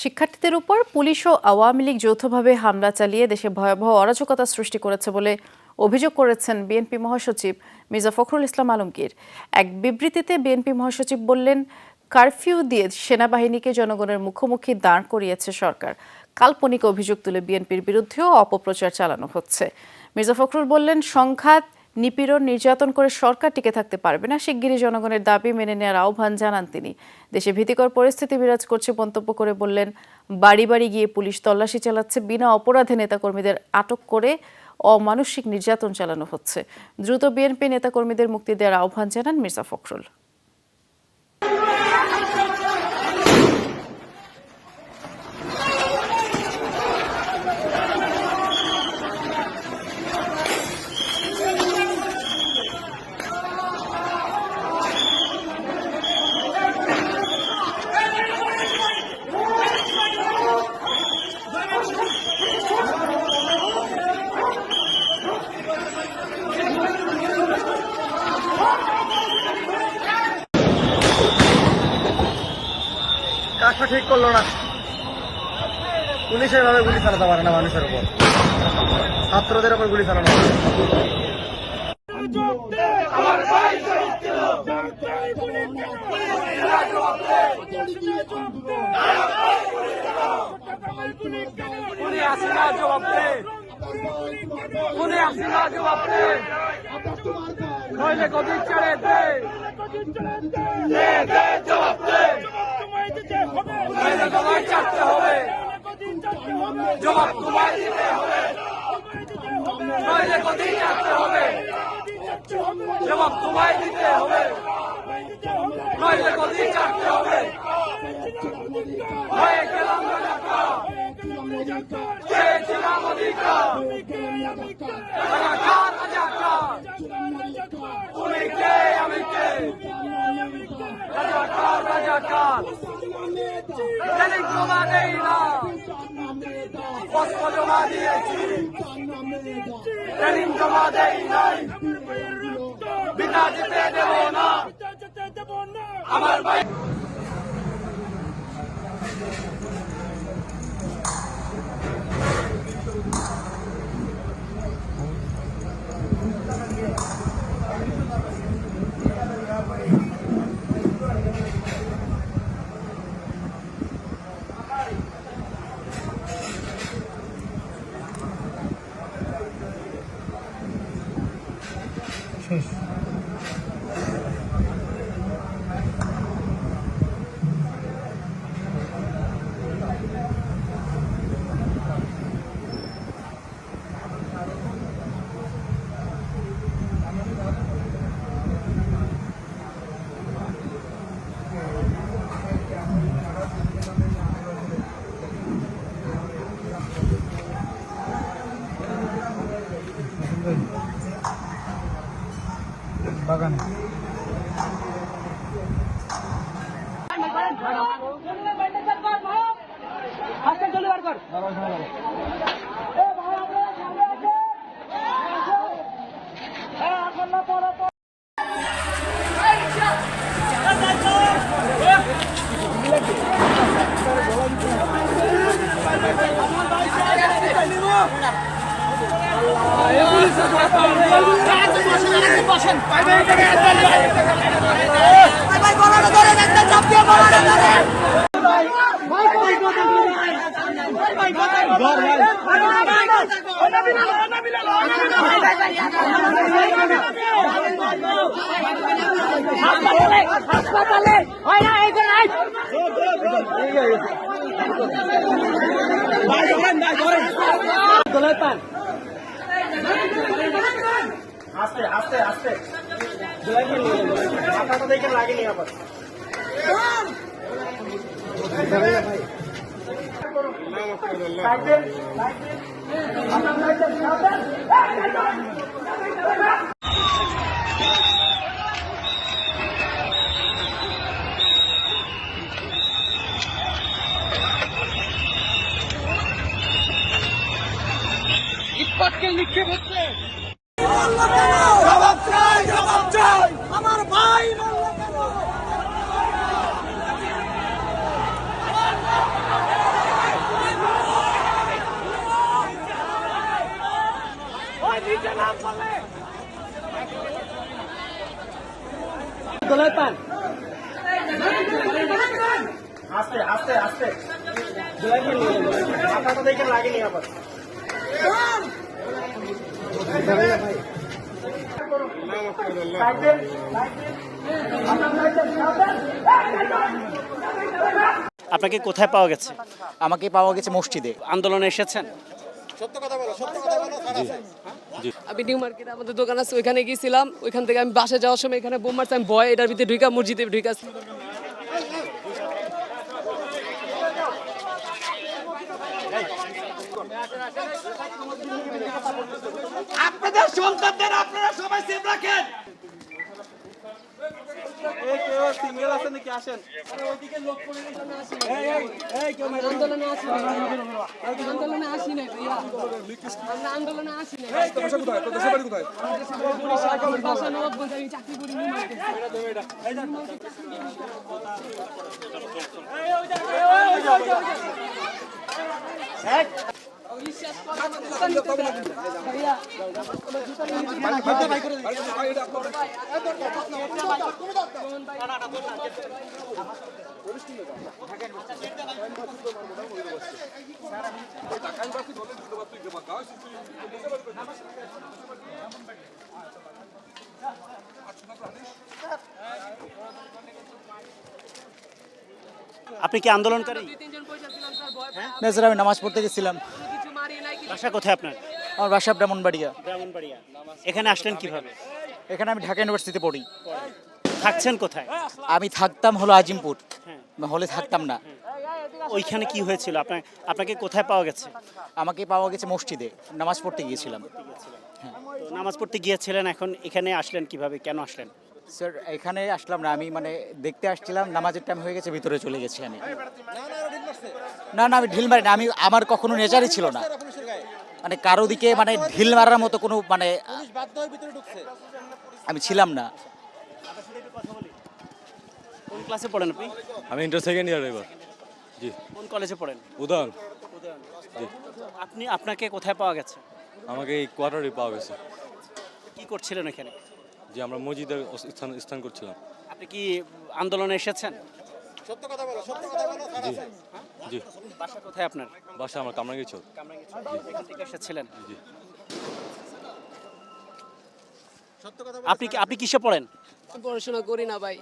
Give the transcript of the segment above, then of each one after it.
শিক্ষার্থীদের উপর পুলিশ ও আওয়ামী লীগ যৌথভাবে হামলা চালিয়ে দেশে ভয়াবহ অরাজকতা সৃষ্টি করেছে বলে অভিযোগ করেছেন বিএনপি মহাসচিব মির্জা ফখরুল ইসলাম আলমগীর। এক বিবৃতিতে বিএনপি মহাসচিব বললেন, কারফিউ দিয়ে সেনাবাহিনীকে জনগণের মুখোমুখি দাঁড় করিয়েছে সরকার। কাল্পনিক অভিযোগ তুলে বিএনপির বিরুদ্ধেও অপপ্রচার চালানো হচ্ছে। মির্জা ফখরুল বললেন, সংঘাত, নিপীড়ন, নির্যাতন করে সরকার টিকে থাকতে পারবে না। শিগগিরই জনগণের দাবি মেনে নেওয়ার আহ্বান জানান তিনি। দেশে ভীতিকর পরিস্থিতি বিরাজ করছে মন্তব্য করে বললেন, বাড়ি বাড়ি গিয়ে পুলিশ তল্লাশি চালাচ্ছে, বিনা অপরাধে নেতাকর্মীদের আটক করে অমানসিক নির্যাতন চালানো হচ্ছে। দ্রুত বিএনপি নেতাকর্মীদের মুক্তি দেওয়ার আহ্বান জানান মির্জা ফখরুল। কাজটা ঠিক করলো না। পুলিশ এভাবে গুলি চালাতে পারে না মানুষের উপর, ছাত্রদের উপর গুলি চালানো। জবাব তোমায় দিতে হবে, নইলে গদি চাটতে হবে। জবাব তোমায় দিতে হবে, নইলে গদি চাটতে হবে। হয়ে গেলাম রাজাকার, চেয়েছিলাম অধিকার। রাজাকার রাজাকার, তুমি কে আমি কে? রাজাকার রাজাকার, ট্রেনিং জমা দেই না, অস্ত্র জমা দিয়েছি। ট্রেনিং জমা দেই নাই, বিনা যেতে দেব না আমার ভাই। বাগান হাসপাতালে হয় না এই যে আস্তে আস্তে আস্তে মাথাটা দেখে লাগেনি আবার। ইস্পাতকে নিক্ষেপ হচ্ছে। জবাব চাই, জবাব চাই, আমার ভাই মরল কেন? আস্তে আস্তে আস্তে মাথাটা দেখে লাগেনি আবার আপনাকে কোথায় পাওয়া গেছে? আমাকে পাওয়া গেছে মসজিদে। আন্দোলনে এসেছেন? আমি নিউ মার্কেটে আমাদের দোকান আছে, ওইখানে গিয়েছিলাম। ওইখান থেকে আমি বাসে যাওয়ার সময় এখানে বোম মারছে, আমি ভয় এটার ভিতরে ঢুকা মসজিদে ঢুকাছি। আপনাদের সন্তানদের আপনারা সবাই সেফ রাখেন। আন্দোলনে আসি নাই, আন্দোলনে আসি নাই ভাইয়া, আমরা আন্দোলনে আসি নাই। বাসা নবাবগঞ্জ, আমি চাকরি করি নিউ মার্কেটে। বিশ্বাস করেন আমাদের দোকান নিতে দেন। ভাইয়া আপনি কি আন্দোলনকারী? দুই তিনজন পয়সা ছিলাম স্যার, ভয় না স্যার, আমি নামাজ পড়তে গেছিলাম। কিছু মারি নাই। বাসা কোথায় আপনার? আমার বাসা ব্রাহ্মণবাড়িয়া। ব্রাহ্মণবাড়িয়া। এখানে আসলেন কিভাবে? এখানে আমি ঢাকা ইউনিভার্সিটিতে পড়ি। থাকছেন কোথায়? আমি থাকতাম হলো আজিমপুর, হলে থাকতাম না। ওইখানে কি হয়েছিল? আপনাকে কোথায় পাওয়া গেছে? আমাকে পাওয়া গেছে মসজিদে, নামাজ পড়তে গিয়েছিলাম। তো নামাজ পড়তে গিয়েছিলেন, এখন এখানে আসলেন কিভাবে? কেন আসলেন? স্যার এখানে আসলাম না, আমি মানে দেখতে আসছিলাম, নামাজের টাইম হয়ে গেছে, ভিতরে চলে গেছি আমি। না না, আমি ঢিল মারি না, আমার কখনো নেচারই ছিল না মানে কারো দিকে মানে ঢিল মারার মতো কোনো মানে আমি ছিলাম না। কোন ক্লাসে পড়েন আপনি? আমি ইন্টার সেকেন্ড ইয়ার এবার। জি। কোন কলেজে পড়েন? উদাহরণ জি। আপনাকে কোথায় পাওয়া গেছে? আমাকে এই কোয়ার্টারে পাওয়া গেছে। কি করছিলেন এখানে? যে আমরা মসজিদের স্থান করছিলাম। আপনি কি আন্দোলনে এসেছেন? জি জি। বাসা কোথায় আপনার? বাসা আমার কামরাঙ্গীরচর। এখান থেকে এসেছিলেন? জি। আপনি কিসে পড়েন? পড়াশোনা করি না ভাই,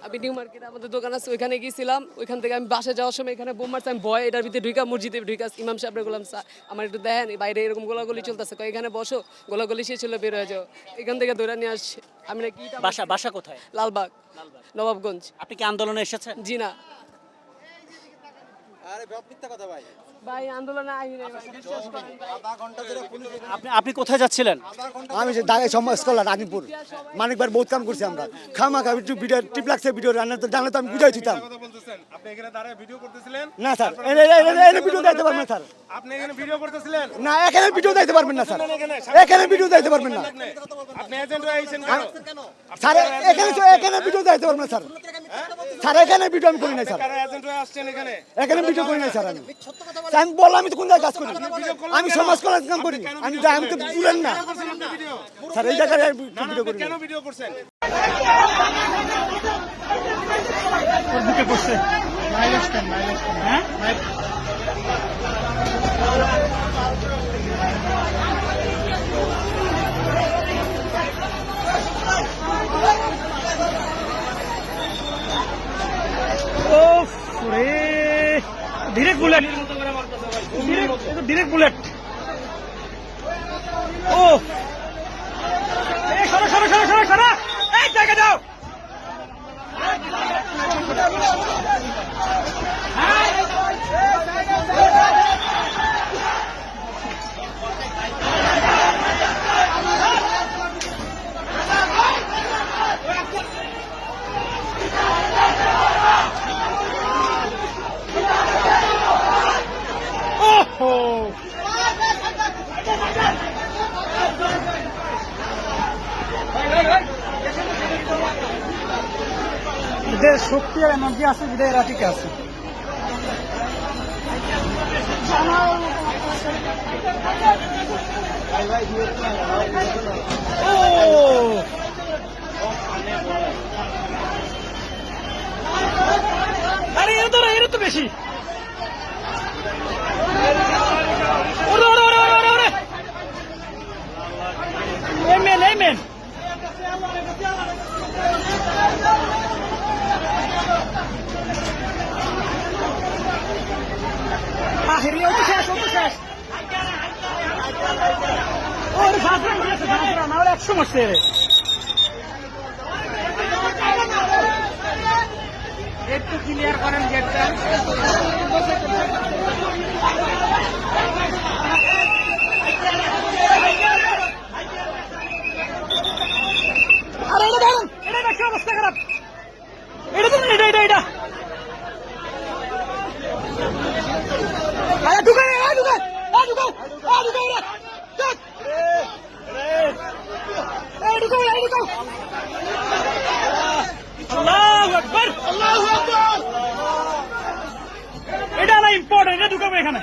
আমি নিউ মার্কেটে আমাদের দোকান আছে, ওইখানে গিয়েছিলাম। ওইখান থেকে আমি বাসে যাওয়ার সময় এখানে বোম মারছে, আমি ভয় এটার ভিতরে ঢুকা মসজিদে ঢুকাছি। ইমাম সাহেব বললাম, স্যার আমার একটু দেখেন, বাইরে এরকম গোলাগুলি চলতেছে, এখানে বসো, গোলাগুলি শেষ হলে বের হয়ে যাও। এখান থেকে ধরে নিয়ে আসছে। আমি নাকি বাসা কোথায়? লালবাগ, নবাবগঞ্জ। আপনি কি আন্দোলনে এসেছেন? জি না ভাই, আন্দোলনে আইনি নাই ভাই, বিশ্বাস করেন ভাই। আপনি কোথায় যাচ্ছিলেন? আমি যে ঢাকা স্কলার আজিমপুর মানিকবার বহুত কাম করছি আমরা খামা খাবি একটু ভিডিও টিপ লাগছে ভিডিও রান্না তো জানলে তো আমি বুঝাই দিতাম আপনি এখানে দাঁড়ায় ভিডিও করতেছিলেন? না স্যার এনে ভিডিও দিতে পারবেন না স্যার। আপনি এখানে ভিডিও করতেছিলেন? না এখানে ভিডিও দিতে পারবেন না স্যার, এখানে ভিডিও দিতে পারবেন না আপনি এজেন্ট হয়ে আইছেন কেন? স্যার। এখানে ভিডিও দিতে পারবেন না স্যার। স্যার এখানে ভিডিও আমি করি নাই স্যার, কারা এজেন্ট হয়ে আসছেন এখানে? এখানে ভিডিও করি নাই স্যার। আমি বললাম আমি তো কোন জায়গায় কাজ করি, আমি সমাজ কল্যাণ কাম করি। আমি তো বুঝলেন না স্যার, এই জায়গায় ভিডিও করি। কেন ভিডিও করছেন? Direct bullet, direct bullet. ও এই সরো সরো সরো সরো সরো, এই জায়গা দাও। এদের শক্তি আর এনার্জি আছে, বিদায় এরা ঠিক আছে। ও আরে এর তো বেশি ওরে ওরে ওরে ওরে ওরে এমেন আহেরি ও তো শেষ ওরে ভাষা না হলে 100 মারছে রে একটু ক্লিয়ার করেন গেটটা আরে এটা কি অবস্থা খারাপ এটা আরে ঢুকাই আল্লাহু আকবার এটা না ইম্পর্টেন্ট এটা ঢুকাবে এখানে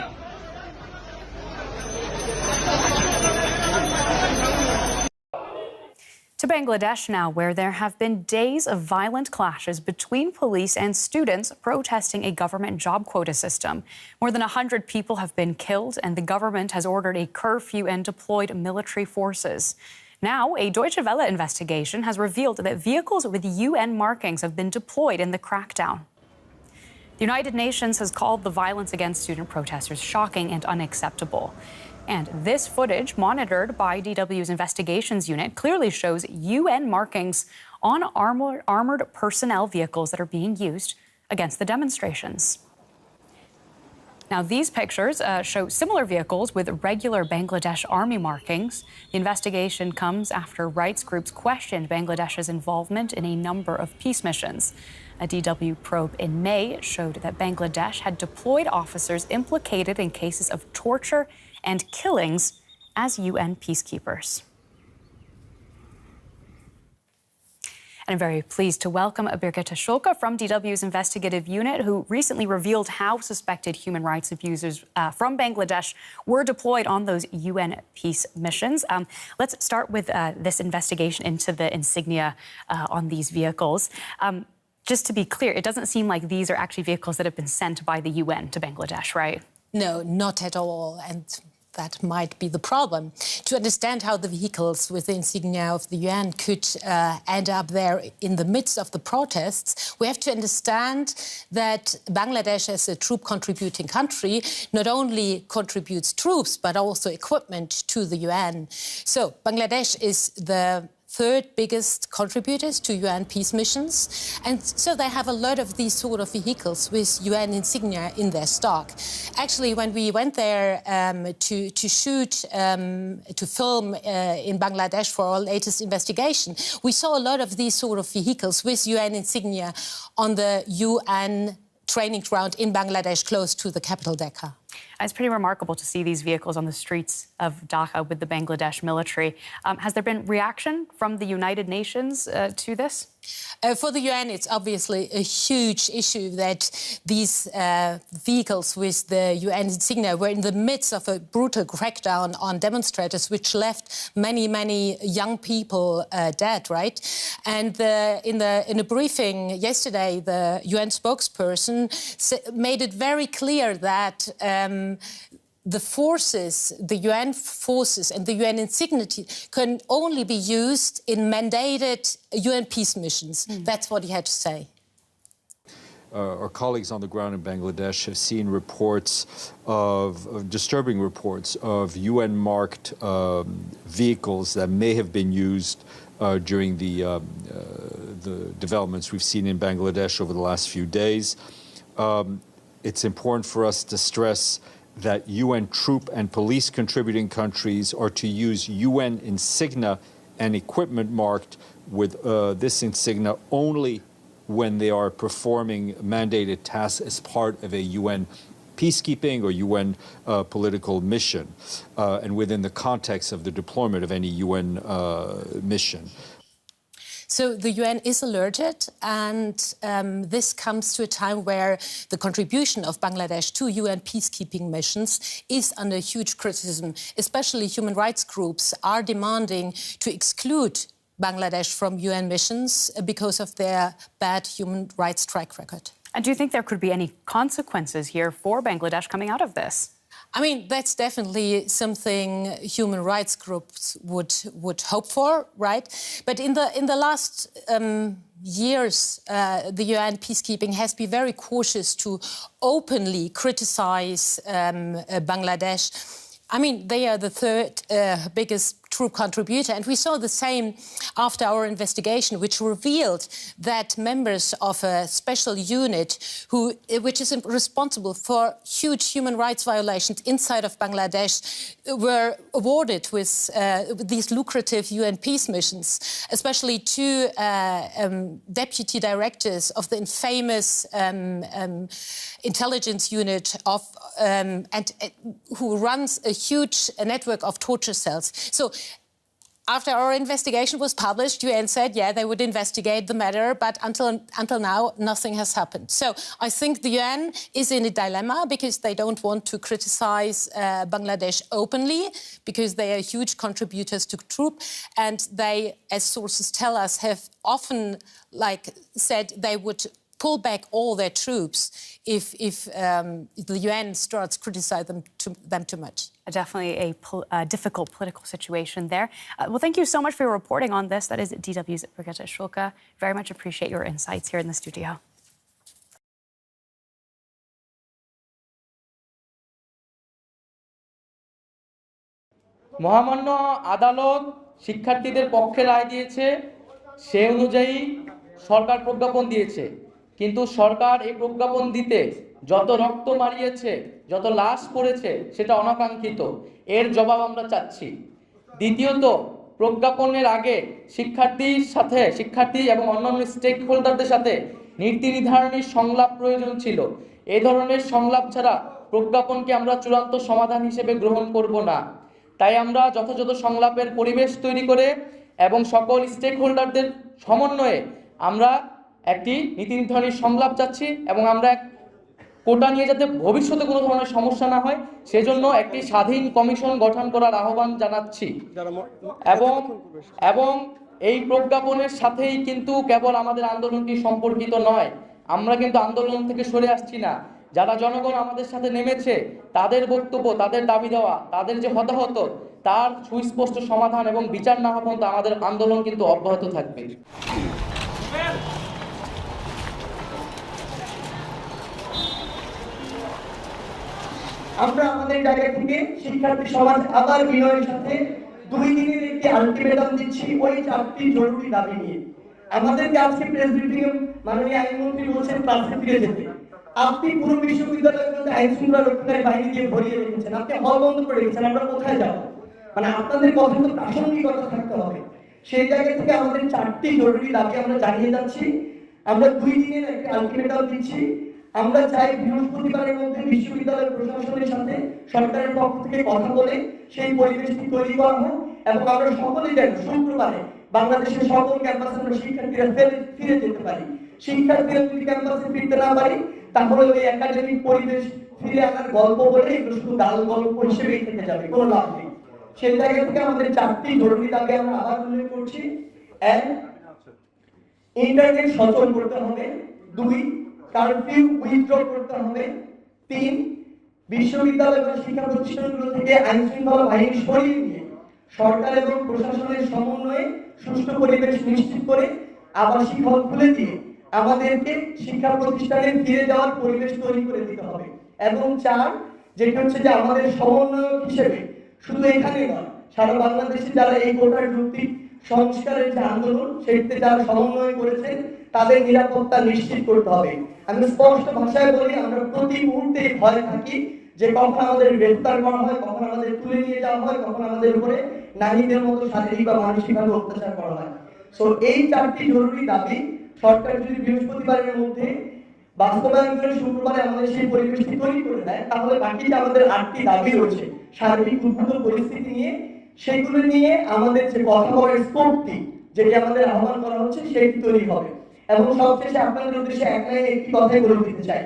To Bangladesh now, where there have been days of violent clashes between police and students protesting a government job quota system. More than 100 people have been killed, and the government has ordered a curfew and deployed military forces. Now, a Deutsche Welle investigation has revealed that vehicles with UN markings have been deployed in the crackdown. The United Nations has called the violence against student protesters shocking and unacceptable. And this footage, monitored by DW's investigations unit, clearly shows UN markings on armored personnel vehicles that are being used against the demonstrations. Now, these pictures show similar vehicles with regular Bangladesh army markings. The investigation comes after rights groups questioned Bangladesh's involvement in a number of peace missions. A DW probe in May showed that Bangladesh had deployed officers implicated in cases of torture and killings as UN peacekeepers. And I'm very pleased to welcome Birgitta Schulke from DW's investigative unit, who recently revealed how suspected human rights abusers from Bangladesh were deployed on those UN peace missions. Let's start with this investigation into the insignia on these vehicles. Just to be clear, it doesn't seem like these are actually vehicles that have been sent by the UN to Bangladesh, right? No, not at all. And that might be the problem. To understand how the vehicles with the insignia of the UN could end up there in the midst of the protests, we have to understand that Bangladesh, as a troop-contributing country, not only contributes troops, but also equipment to the UN. So Bangladesh is the third biggest contributors to UN peace missions. And so they have a lot of these sort of vehicles with UN insignia in their stock. Actually, when we went there to shoot, to film in Bangladesh for our latest investigation, we saw a lot of these sort of vehicles with UN insignia on the UN training ground in Bangladesh, close to the capital, Dhaka. It's pretty remarkable to see these vehicles on the streets of Dhaka with the Bangladesh military. Has there been reaction from the United Nations to this? For the UN, it's obviously a huge issue that these vehicles with the UN insignia were in the midst of a brutal crackdown on demonstrators, which left many, many young people dead, right? And in a briefing yesterday, the UN spokesperson made it very clear that the forces, the UN forces and the UN insignia can only be used in mandated UN peace missions. That's what he had to say. Our colleagues on the ground in Bangladesh have seen reports of disturbing reports of UN-marked vehicles that may have been used during the developments we've seen in Bangladesh over the last few days. It's important for us to stress that UN troop and police contributing countries are to use UN insignia and equipment marked with this insignia only when they are performing mandated tasks as part of a UN peacekeeping or UN political mission and within the context of the deployment of any UN mission. So the UN is alerted, and this comes to a time where the contribution of Bangladesh to UN peacekeeping missions is under huge criticism. Especially human rights groups are demanding to exclude Bangladesh from UN missions because of their bad human rights track record. And do you think there could be any consequences here for Bangladesh coming out of this? I mean, that's definitely something human rights groups would hope for, right? But in the last years, the UN peacekeeping has been very cautious to openly criticize Bangladesh. I mean, they are the third biggest troop contributor, and we saw the same after our investigation, which revealed that members of a special unit which is responsible for huge human rights violations inside of Bangladesh were awarded with these lucrative UN peace missions, especially two deputy directors of the infamous intelligence unit of who runs a huge network of torture cells. So after our investigation was published, UN said, yeah, they would investigate the matter, but until now, nothing has happened. So I think the UN is in a dilemma because they don't want to criticize Bangladesh openly because they are huge contributors to troop, and they, as sources tell us, have often said they would pull back all their troops if the UN starts criticizing them too much. Definitely a difficult political situation there. Well, thank you so much for your reporting on this. That is DW's Brigitte Schulke. Very much appreciate your insights here in the studio. মহামান্য আদালত শিক্ষার্থীদের পক্ষে রায় দিয়েছে, সে অনুযায়ী সরকার প্রজ্ঞাপন দিয়েছে। কিন্তু সরকার এই প্রজ্ঞাপন দিতে যত রক্ত মারিয়েছে, যত লাশ পড়েছে, সেটা অনাকাঙ্ক্ষিত। এর জবাব আমরা চাচ্ছি। দ্বিতীয়ত, প্রজ্ঞাপনের আগে শিক্ষার্থী এবং অন্যান্য স্টেক হোল্ডারদের সাথে নীতি নির্ধারণী সংলাপ প্রয়োজন ছিল। এই ধরনের সংলাপ ছাড়া প্রজ্ঞাপনকে আমরা চূড়ান্ত সমাধান হিসেবে গ্রহণ করব না। তাই আমরা যথাযথ সংলাপের পরিবেশ তৈরি করে এবং সকল স্টেক হোল্ডারদের সমন্বয়ে আমরা একটি নীতি নির্ধারণী সংলাপ চাচ্ছি এবং আমরা কোটা নিয়ে যাতে ভবিষ্যতে কোনো ধরনের সমস্যা না হয় সেজন্য একটি স্বাধীন কমিশন গঠন করার আহ্বান জানাচ্ছি। এবং এই প্রজ্ঞাপনের সাথেই কিন্তু কেবল আমাদের আন্দোলনটি সম্পর্কিত নয়, আমরা কিন্তু আন্দোলন থেকে সরে আসছি না। যারা জনগণ আমাদের সাথে নেমেছে তাদের বক্তব্য, তাদের দাবি দেওয়া, তাদের যে হতাহত, তার সুস্পষ্ট সমাধান এবং বিচার না হওয়া পর্যন্ত আমাদের আন্দোলন কিন্তু অব্যাহত থাকবে। আমরা আমাদের জায়গা থেকে শিক্ষার্থী সমাজ আবার বিনয়ের সাথে 2 দিনের একটি আলটিমেটাম দিচ্ছি ওই 4টি জরুরি দাবি নিয়ে। আমাদেরকে আজকে প্রেস ব্রিফিং মাননীয় আইনমন্ত্রী বলছেন ক্লাসে ফিরে যেতে। আপনি পুরো বিশ্ববিদ্যালয়ের মধ্যে আইন শৃঙ্খলা রক্ষাকারী বাহিনী দিয়ে ভরিয়ে রেখেছেন, আপনি হল বন্ধ করে রেখেছেন, আমরা কোথায় যাব? মানে আপনাদের কথা তো প্রাসঙ্গিকতা থাকতে হবে। সেই জায়গা থেকে আমাদের 4টি জরুরি দাবি আমরা জানিয়ে যাচ্ছি। আমরা 2 দিনের একটা আলটিমেটাম দিচ্ছি। আমরা চাই বৃহস্পতিবারের মধ্যে বিশ্ববিদ্যালয় প্রশাসনের সাথে সরকারের পক্ষ থেকে কথা বলে সেই পরিবেশটি তৈরি করা হোক এবং আমরা সকলেই যেন শুক্রবারে বাংলাদেশের সকল ক্যাম্পাসে শিক্ষার্থীরা ফিরে যেতে পারি। শিক্ষার্থীরা যদি ক্যাম্পাসে ফিরতে না পারি তাহলে ওই একাডেমিক পরিবেশ ফিরে আনার গল্প বলে এগুলো শুধু গাল গল্প হিসেবেই থেকে যাবে, কোনো লাভ নেই। সেই জায়গা থেকে আমাদের 4টি জরুরি দাবি আমরা আবার উল্লেখ করছি। 1, ইন্টারনেট সচল করতে হবে। 2, কারফিউ উইথড্র করতে হবে। 3, বিশ্ববিদ্যালয় বা শিক্ষা প্রতিষ্ঠানগুলো থেকে আইন শৃঙ্খলা বাহিনী সরিয়ে নিয়ে সরকার এবং প্রশাসনের সমন্বয়ে সুষ্ঠু পরিবেশ নিশ্চিত করে আবাসিক হল খুলে দিয়ে আমাদেরকে শিক্ষা প্রতিষ্ঠানে ফিরে যাওয়ার পরিবেশ তৈরি করে দিতে হবে। এবং 4, যেটা হচ্ছে যে আমাদের সমন্বয়ক হিসেবে শুধু এখানে নয়, সারা বাংলাদেশে যারা এই কোটার যুক্তি সংস্কারের যে আন্দোলন সেটিতে যারা সমন্বয় করেছেন তাদের নিরাপত্তা নিশ্চিত করতে হবে। আমি স্পষ্ট ভাষায় বলি, আমরা প্রতি মুহূর্তে ভয় থাকি যে কখন আমাদের গ্রেফতার করা হয়, কখন আমাদের তুলে নিয়ে যাওয়া হয়, কখন আমাদের উপরে নারীদের মতো শারীরিক বা মানসিকভাবে অত্যাচার করা হয়। সো এই 4টি জরুরি দাবি সরকার যদি বৃহস্পতিবারের মধ্যে বাস্তবায়ন করে শুক্রবারে আমাদের সেই পরিবেশটি তৈরি করে দেয় তাহলে বাকি যে আমাদের 8টি দাবি রয়েছে সার্বিক উদ্ভূত পরিস্থিতি নিয়ে, সেগুলো নিয়ে আমাদের যে কথা বলার স্কোপটি যেটি আমাদের আহ্বান করা হচ্ছে সেটি তৈরি হবে। এবং সবশেষে আপনাদের উদ্দেশ্যে একটি কথাই বলে দিতে চাই,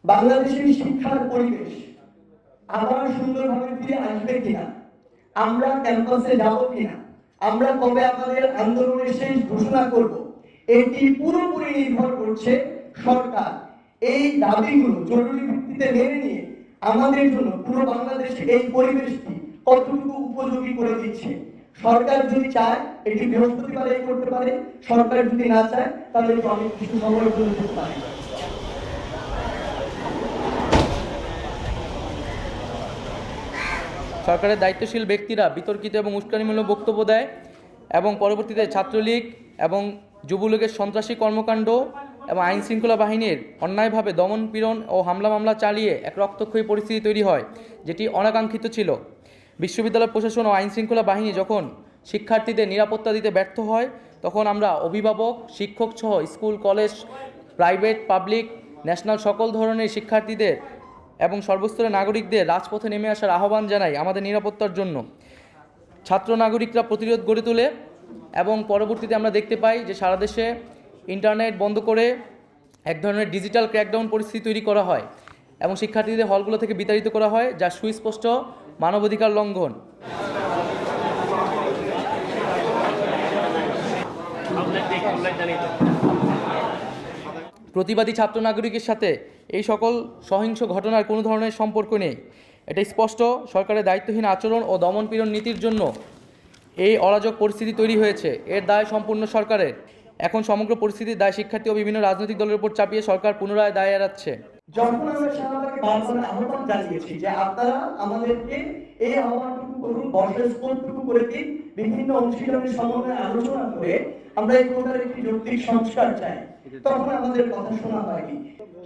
বাংলাদেশের শিক্ষার পরিবেশ আবার সুন্দরভাবে ফিরে আসবে কিনা, আমরা ক্যাম্পাসে যাব কিনা, আমরা কবে আমাদের আন্দোলনের শেষ ঘোষণা করব, এটি পুরোপুরি নির্ভর করছে সরকার এই দাবিগুলো জরুরি ভিত্তিতে মেনে নিয়ে আমাদের জন্য পুরো বাংলাদেশে এই পরিবেশটি কতটুকু উপযোগী করে দিচ্ছে। সরকার যদি চায় এটি বৃহস্পতিবারে করতে পারে, সরকার যদি না চায় তাহলে অনেক কিছু সময় করতে পারে। সরকারের দায়িত্বশীল ব্যক্তিরা বিতর্কিত এবং উস্কানিমূলক বক্তব্য দেয় এবং পরবর্তীতে ছাত্রলীগ এবং যুবলীগের সন্ত্রাসী কর্মকাণ্ড এবং আইন শৃঙ্খলা বাহিনীর অন্যায়ভাবে দমন পীড়ন ও হামলা মামলা চালিয়ে এক রক্তক্ষয়ী পরিস্থিতি তৈরি হয়, যেটি অনাকাঙ্ক্ষিত ছিল। বিশ্ববিদ্যালয় প্রশাসন ও আইন শৃঙ্খলা বাহিনী যখন শিক্ষার্থীদের নিরাপত্তা দিতে ব্যর্থ হয়, তখন আমরা অভিভাবক, শিক্ষক সহ school, college, private, public, national সকল ধরনের শিক্ষার্থীদের এবং সর্বস্তরের নাগরিকদের রাজপথে নেমে আসার আহ্বান জানাই আমাদের নিরাপত্তার জন্য। ছাত্র নাগরিকরা প্রতিরোধ গড়ে তোলে এবং পরবর্তীতে আমরা দেখতে পাই যে সারা দেশে ইন্টারনেট বন্ধ করে এক ধরনের ডিজিটাল ক্র্যাকডাউন পরিস্থিতি তৈরি করা হয় এবং শিক্ষার্থীদের হলগুলো থেকে বিতাড়িত করা হয়, যা সুস্পষ্ট মানবাধিকার লঙ্ঘন। প্রতিবাদী ছাত্র নাগরিকের সাথে এই সকল সহিংস ঘটনার কোনো ধরনের সম্পর্ক নেই। এটা স্পষ্ট সরকারের দায়িত্বহীন আচরণ ও দমনপীড়ন নীতির জন্য এই অরাজক পরিস্থিতি তৈরি হয়েছে। এর দায় সম্পূর্ণ সরকারের। এখন সমগ্র পরিস্থিতির দায় শিক্ষার্থী ও বিভিন্ন রাজনৈতিক দলের উপর চাপিয়ে সরকার পুনরায় দায় এড়াচ্ছে। যখন আমরা শাহবাগে বারবার আহ্বান জানিয়েছি যে আপনারা আমাদেরকে এই আহ্বানটুকু করুন, বর্ষস্পন্দটুকু করে দিন, বিভিন্ন অংশীদারের সমন্বয়ে আলোচনা করে আমরা এই প্রকার একটি যৌক্তিক সংস্কার চাই, তখন আমাদের কথা শোনা হয়নি।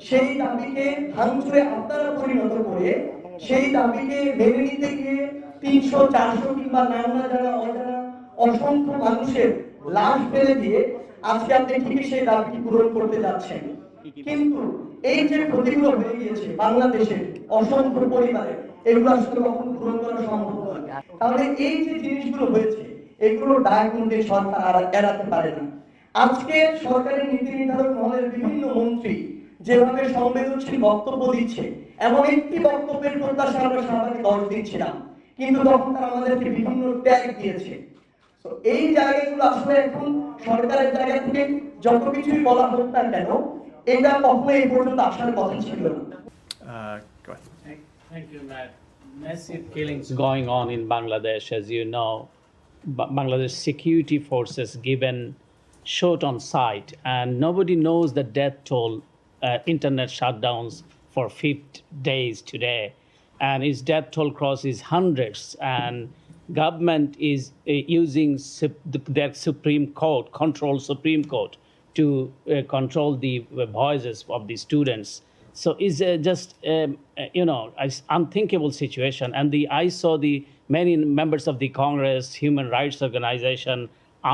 সেই দাবিকে ভাঙচুরে আপনারা পরিণত করে সেই দাবিকে মেনে নিতে গিয়ে 300, 400 কিংবা নানা যারা অজানা অসংখ্য মানুষের লাশ ফেলে দিয়ে আজকে আপনি ঠিকই সেই দাবিটি পূরণ করতে যাচ্ছেন। কিন্তু এই যে ক্ষতিগুলো হয়ে গিয়েছে বাংলাদেশের অসংখ্য পরিবারে, এগুলো আসলে কখনো পূরণ করা সম্ভব নয়। তাহলে এই যে জিনিসগুলো হয়েছে এগুলো দায় কোনদিন সরকার এড়াতে পারে না। আজকে সরকারি নীতি নির্ধারক মহলের বিভিন্ন মন্ত্রী যেভাবে সংবেদনশীল বক্তব্য দিচ্ছে, এমন একটি বক্তব্যের প্রত্যাশা আমরা শাহবাগে 10 দিন ছিলাম, কিন্তু তখন তারা আমাদেরকে বিভিন্ন ট্যাগ দিয়েছে। তো এই জায়গাগুলো আসলে এখন সরকারের জায়গা থেকে যত কিছুই বলা হোক না কেন, এটা কখনো এই পর্যন্ত আসার কথা ছিল না। Thank you, Matt. Massive killings going on in Bangladesh, as you know. Bangladesh security forces given shot on sight, and nobody knows the death toll. Internet shutdowns for 50 days today, and its death toll crosses hundreds. And government is using their Supreme Court, Supreme Court, to control the voices of the students. So it's just unthinkable situation. And I saw the many members of the Congress, human rights organization,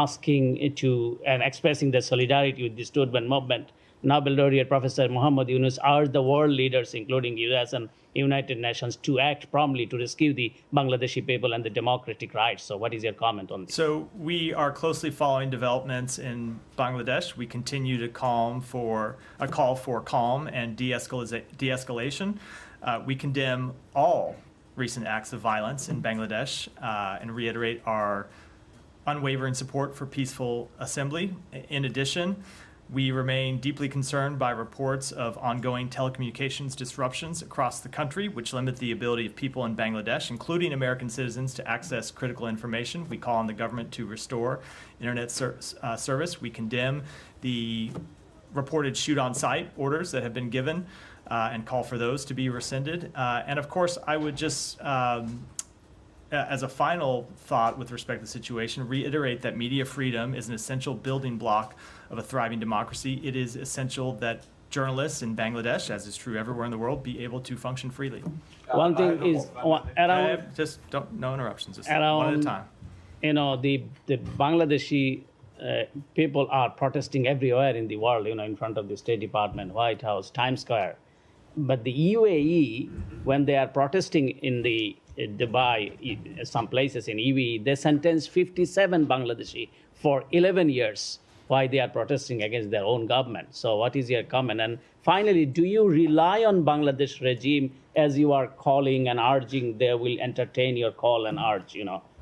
asking to and expressing their solidarity with the student movement. Nobel laureate Professor Muhammad Yunus urged the world leaders, including US and United Nations, to act promptly to rescue the Bangladeshi people and the democratic rights. So what is your comment on this? So we are closely following developments in Bangladesh. We continue to call for calm and de-escalation. We condemn all recent acts of violence in Bangladesh and reiterate our unwavering support for peaceful assembly. In addition, we remain deeply concerned by reports of ongoing telecommunications disruptions across the country, which limit the ability of people in Bangladesh, including American citizens, to access critical information. We call on the government to restore internet service. We condemn the reported shoot-on-sight orders that have been given and call for those to be rescinded. And of course, I would just as a final thought with respect to the situation, reiterate that media freedom is an essential building block of a thriving democracy. It is essential that journalists in Bangladesh, as is true everywhere in the world, be able to function freely. One thing is around no interruptions, just around, one at a time. The Bangladeshi people are protesting everywhere in the world, in front of the State Department, White House, Times Square. But the UAE, when they are protesting in the Dubai, some places in UAE, they sentenced 57 Bangladeshi for 11 years. Why they are protesting against their own government? So what is your comment? And finally, do you rely on Bangladesh regime as you are calling and urging they will entertain your call and urge,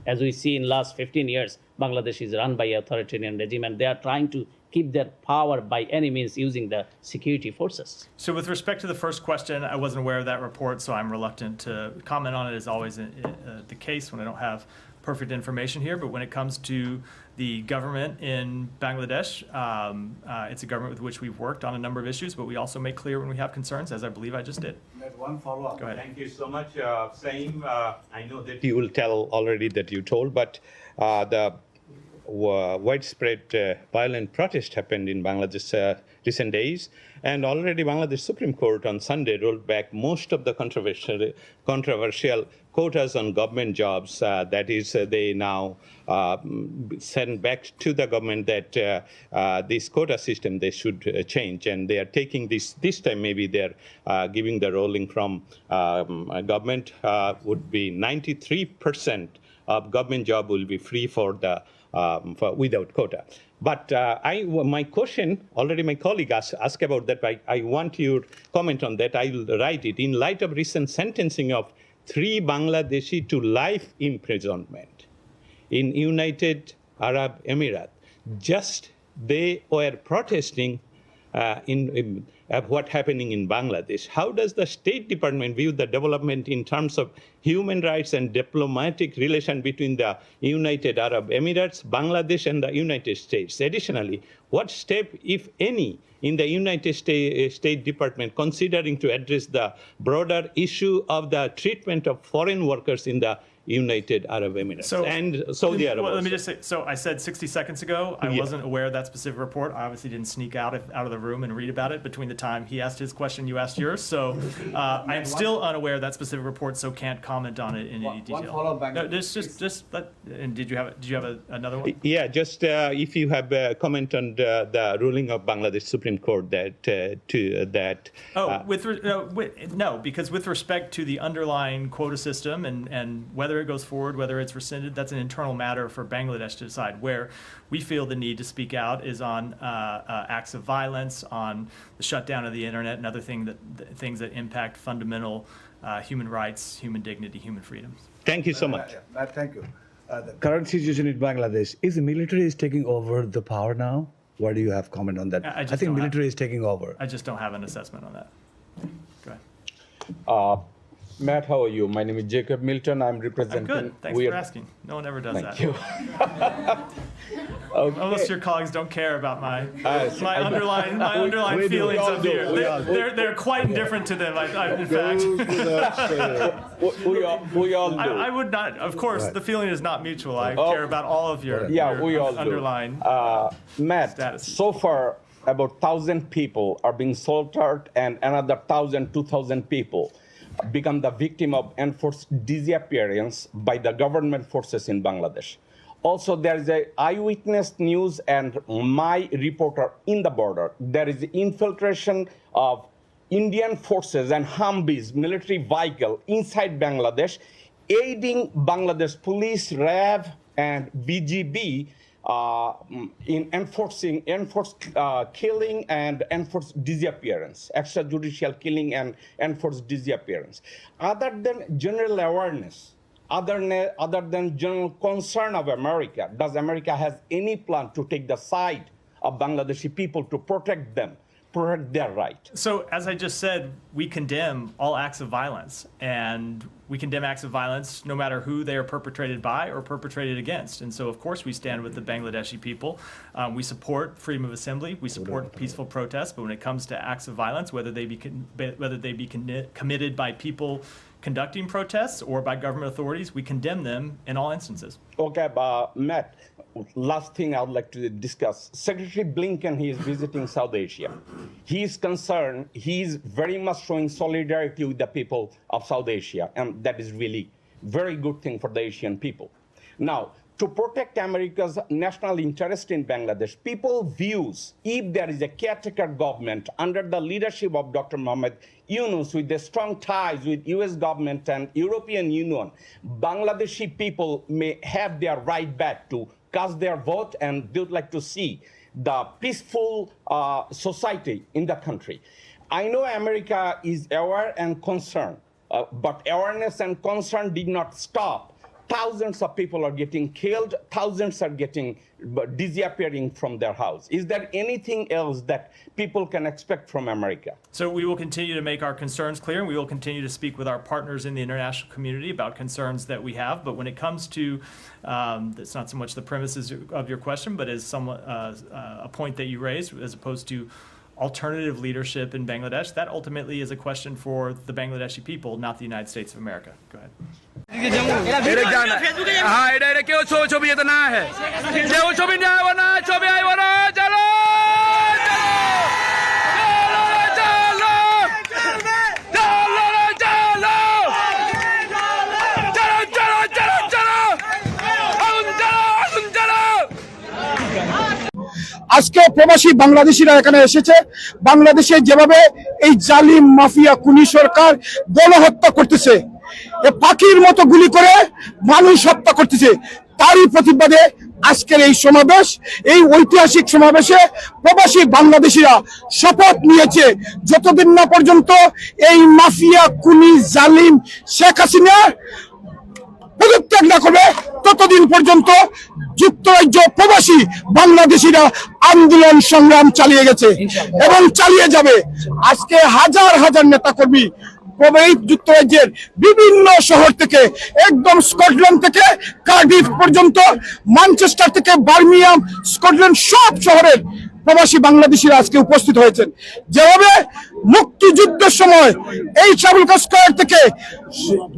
As we see in last 15 years, Bangladesh is run by authoritarian regime, and they are trying to keep their power by any means using the security forces. So with respect to the first question, I wasn't aware of that report, so I'm reluctant to comment on it, as always the case when I don't have perfect information here. But when it comes to the government in Bangladesh, it's a government with which we've worked on a number of issues, but we also make clear when we have concerns, as I believe I just did. One follow-up. Go ahead. Thank you so much, Saeem. I know that you will tell already that you told, but the widespread violent protest happened in Bangladesh recent days, and already Bangladesh Supreme Court on Sunday rolled back most of the controversial quotas on government jobs. That is, they now send back to the government that this quota system they should change, and they are taking this time. Maybe they're giving the ruling from government would be 93% of government job will be free for the without quota. But my question, already my colleague asked about that. I want your comment on that. I will write it. In light of recent sentencing of 3 Bangladeshi to life imprisonment in United Arab Emirates, just they were protesting in what happening in Bangladesh. How does the State Department view the development in terms of human rights and diplomatic relation between the United Arab Emirates, Bangladesh, and the United States? Additionally, what step, if any, in the United State Department considering to address the broader issue of the treatment of foreign workers in the United Arab Emirates and Saudi Arabia? Well, let me just say, so I said 60 seconds ago, I wasn't aware of that specific report. I obviously didn't sneak out of the room and read about it between the time he asked his question, you asked yours. So I am still unaware of that specific report, so can't comment on it in any detail. One follow-up back. No, and did you have another one? Yeah, just if you have a comment on the ruling of Bangladesh Supreme Court that no, because with respect to the underlying quota system and whether it goes forward, whether it's rescinded, that's an internal matter for Bangladesh to decide. Where we feel the need to speak out is on acts of violence, on the shutdown of the internet, and other things that impact fundamental human rights, human dignity, human freedoms. Thank you so much. Matt, thank you. The current situation in Bangladesh, is the military is taking over the power now? What do you have comment on that? I think military is taking over. I just don't have an assessment on that. Go ahead. Matt, how are you? My name is Jacob Milton. I'm representing. I'm good. Thanks for asking. No one ever does that. Thank you. Most of your colleagues don't care about my underlying feelings up here. They're quite indifferent to them. In fact, we all do. I would not. Of course, the feeling is not mutual. I care about all of your we all underlying Matt, status. So far, about 1,000 people are being slaughtered, and another 1,000, 2,000 people become the victim of enforced disappearance by the government forces in Bangladesh. Also, there is a eyewitness news and my reporter in the border. There is infiltration of Indian forces and Humvees military vehicle inside Bangladesh, aiding Bangladesh police, RAV, and BGB in enforced killing and enforced disappearance, extrajudicial killing and enforced disappearance. Other than general awareness, other than general concern of America, does America has any plan to take the side of Bangladeshi people to protect them, protect their right? So, as I just said, we condemn all acts of violence, and we condemn acts of violence no matter who they are perpetrated by or perpetrated against. And so, of course, we stand with the Bangladeshi people. We support freedom of assembly. We support peaceful protests. But when it comes to acts of violence, whether they be committed by people conducting protests or by government authorities, we condemn them in all instances. Okay, Matt, last thing I would like to discuss. Secretary Blinken, he is visiting South Asia. He is concerned, he is very much showing solidarity with the people of South Asia, and that is really very good thing for the Asian people. Now, to protect America's national interest in Bangladesh, people views if there is a caretaker government under the leadership of Dr. Mohammed Yunus with the strong ties with US government and European Union, Bangladeshi people may have their right back to cast their vote, and they would like to see the peaceful society in the country. I know America is aware and concerned, but awareness and concern did not stop thousands of people are getting killed, thousands are getting disappearing from their house. Is there anything else that people can expect from America? So we will continue to make our concerns clear, and we will continue to speak with our partners in the international community about concerns that we have. But when it comes to, it's not so much the premises of your question, but as somewhat a point that you raised, as opposed to alternative leadership in Bangladesh, that ultimately is a question for the Bangladeshi people, not the United States of America. Go ahead. আজকে প্রবাসী বাংলাদেশিরা এখানে এসেছে। বাংলাদেশে যেভাবে এই জালিম mafia খুনি সরকার গণহত্যা করতেছে, পাখির মতো গুলি করে মানুষ হত্যা করতেছে, তারই প্রতিবাদে আজকের এই সমাবেশ। এই ঐতিহাসিক সমাবেশে প্রবাসী বাংলাদেশিরা শপথ নিয়েছে যতদিন না পর্যন্ত এই মাফিয়া খুনি জালিম শেখ হাসিনা পদত্যাগ না করবে ততদিন পর্যন্ত যুক্তরাজ্য প্রবাসী বাংলাদেশিরা আন্দোলন সংগ্রাম চালিয়ে গেছে এবং চালিয়ে যাবে। আজকে হাজার হাজার নেতাকর্মী যুক্তরাজ্যের বিভিন্ন শহর থেকে, একদম স্কটল্যান্ড থেকে কার্ডিফ পর্যন্ত, ম্যানচেস্টার থেকে বার্মিংহাম, স্কটল্যান্ড সব শহরের প্রবাসী বাংলাদেশিরা আজকে উপস্থিত হয়েছেন। যেভাবে মুক্তিযুদ্ধের সময় এই ট্রাভেলকা স্কয়ার থেকে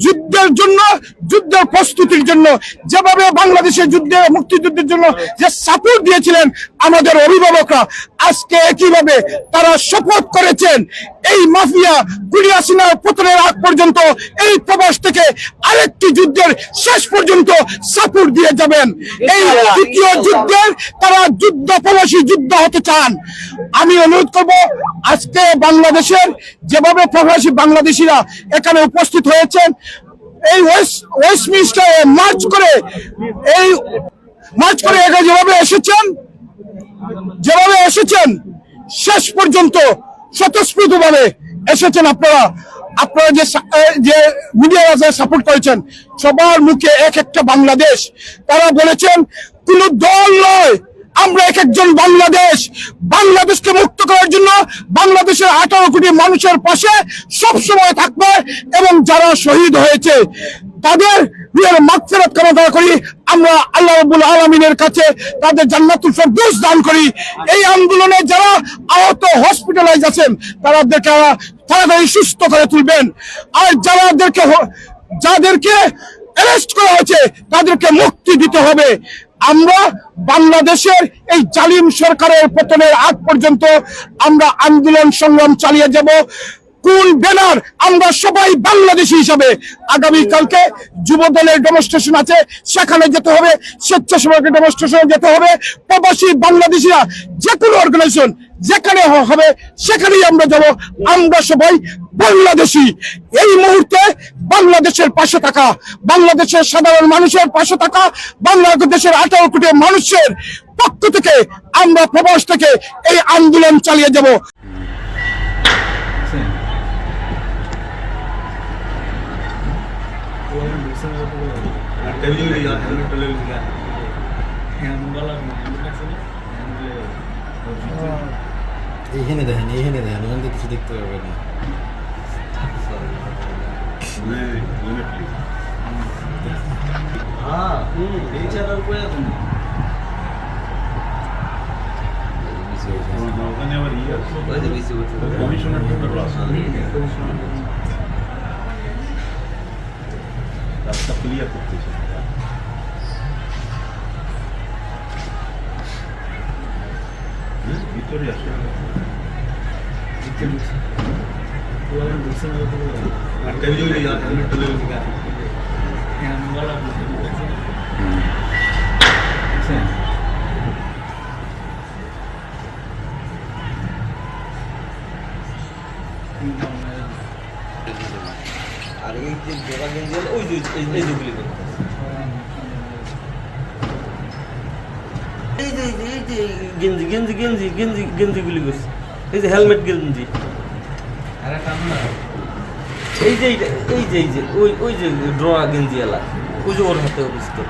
যুদ্ধের জন্য, যুদ্ধের প্রস্তুতির জন্য যেভাবে বাংলাদেশের যুদ্ধে মুক্তিযুদ্ধের জন্য যে সাপোর্ট দিয়েছিলেন আমাদের অভিভাবকরা, আজকে একইভাবে তারা শপথ করেছেন এই মাফিয়া খুনি হাসিনার পতনের আগ পর্যন্ত এই প্রবাস থেকে আরেকটি যুদ্ধের শেষ পর্যন্ত সাপোর্ট দিয়ে যাবেন। এই দ্বিতীয় যুদ্ধের তারা যুদ্ধ প্রবাসী যুদ্ধ হতে চান। আমি অনুরোধ করব, আজকে বাংলাদেশের যেভাবে প্রবাসী বাংলাদেশিরা এখানে উপস্থিত হয়েছেন, এই ওয়েস্টমিনস্টারে মার্চ করে এখানে যেভাবে এসেছেন শেষ পর্যন্ত স্বতঃস্ফূর্তভাবে এসেছেন। আপনারা যে মিডিয়া সাপোর্ট করেছেন, সবার মুখে এক একটা বাংলাদেশ। তারা বলেছেন কোন দল নয়, আমরা এক একজন বাংলাদেশ। বাংলাদেশকে মুক্ত করার জন্য বাংলাদেশের 18 কোটি মানুষের পাশে সবসময় থাকবে এবং যারা শহীদ হয়েছে তাদের মাগফিরাত কামনা করি। আমরা আল্লাহ রাব্বুল আলামিনের কাছে তাদের জান্নাতুল ফেরদৌস দান করি। এই আন্দোলনে যারা আহত হসপিটালাইজ আছেন তাদেরকে তাড়াতাড়ি সুস্থ করে তুলবেন, আর যাদেরকে অ্যারেস্ট করা হয়েছে তাদেরকে মুক্তি দিতে হবে। আমরা বাংলাদেশের এই জালিম সরকারের পতনের আগ পর্যন্ত আমরা আন্দোলন সংগ্রাম চালিয়ে যাব। কোন ব্যানার, আমরা সবাই বাংলাদেশী হিসাবে আগামীকালকে যুব দলের ডেমনস্ট্রেশন আছে, সেখানে যেতে হবে, স্বেচ্ছাসেবকের ডেমনস্ট্রেশনে যেতে হবে। প্রবাসী বাংলাদেশিরা যে কোনো অর্গানাইজেশন যেখানে হবে সেখানেই আমরা যাব। আমরা সবাই বাংলাদেশি। এই মুহূর্তে বাংলাদেশের পাশে থাকা, বাংলাদেশের সাধারণ মানুষের পাশে থাকা, বাংলাদেশের 18 কোটি মানুষের পক্ষ থেকে আমরা প্রবাস থেকে এই আন্দোলন চালিয়ে যাব। এইখানে দেখেন, ওখান থেকে কিছু দেখতে পারবেন না। রাস্তা ক্লিয়ার করতেছে। ভিতরে আসে আর এই যে জোড়া গেঞ্জি ওই যে গুলি করতে গেঞ্জি গেঞ্জি গেঞ্জি গেঞ্জি গেঞ্জি গুলি করছে, এই যে হেলমেট গেঞ্জি, এই যে ওই যে ড্র গেঞ্জি এলা ওই যে ওর হাতে পিস্তল।